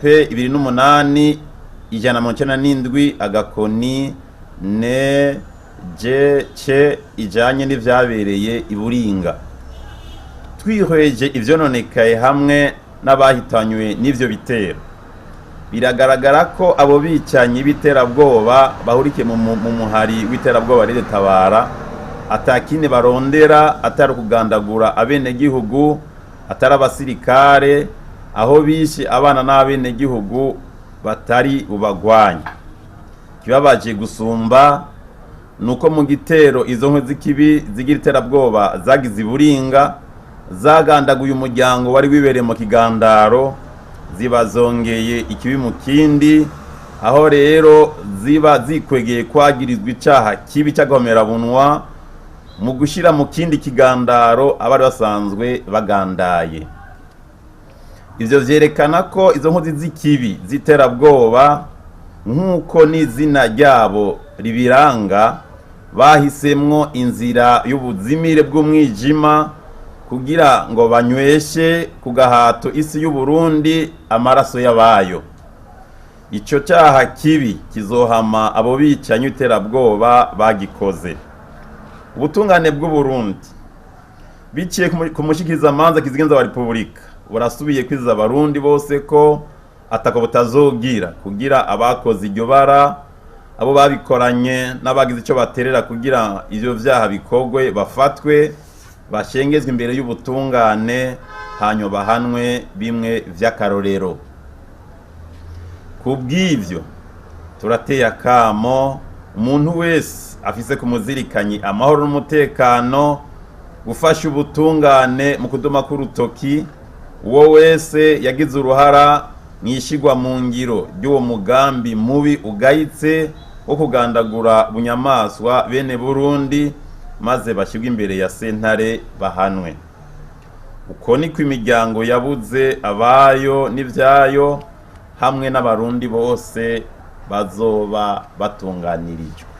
pe 2008 197 agakoni ne je ce ijanye n'ivyabereye i Buringa. Twihweje ivyononekaye hamwe n'abahitanywe n'ivyo bitero, biragaragara ko abo bicanyi ibiterabwoba bahurikiye mu muhari w'iterabwoba RED-Tabara atakine barondera atari kugandagura abenegihugu, atari abasirikare, aho bishe abana n'abenegihugu batari bubagwanya. Kibabaje gusumba nuko mu gitero izo nkwe z'ikibi zigira iterabwoba zagize Buringa, zagandaguye umuryango wari wibereye mu kigandaro, zibazongeye ikibi mu kindi, aho rero ziba zikwegeye kwagirizwa icaha kibi cy'agahomerabunwa mu gushira mu kindi kigandaro abari basanzwe bagandaye. Ivyo vyerekana ko izo nkozi z'ikibi z'iterabwoba nk'uko n'izina ryabo ribiranga bahisemwo inzira y'ubuzimire bw'umwijima kugira ngo banyweshe ku gahato isi y'Uburundi amaraso y'abayo. Ico cyaha kibi kizohama abo bicanyi iterabwoba bagikoze. Ubutungane bw'Uburundi biciye ku Mushikirizamanza kizigenda wa Republika burasubiye kwiza abarundi bose ko atako butazogira kugira abakoze iryo bara, abo babikoranye n'abagize ico baterera kugira ivyo vyaha bikogwe bafatwe, bashengezwe imbere y'ubutungane, hanyuma bahanwe bimwe vy'akarorero. Kubw'ivyo turateye akamo umuntu wese afise kumuzirikanyi amahoro n'umutekano gufasha ubutungane mu kuduma k'urutoki uwo wese yagize uruhara mwishigwa mu ngiro ry'uwo mugambi mubi ugayitse wo kugandagura bunyamaswa bene Burundi, maze bashigwa imbere ya sentare bahanwe. Uko niko imiryango yabuze abayo n'ivyayo hamwe n'abarundi bose bazoba batunganirijwe.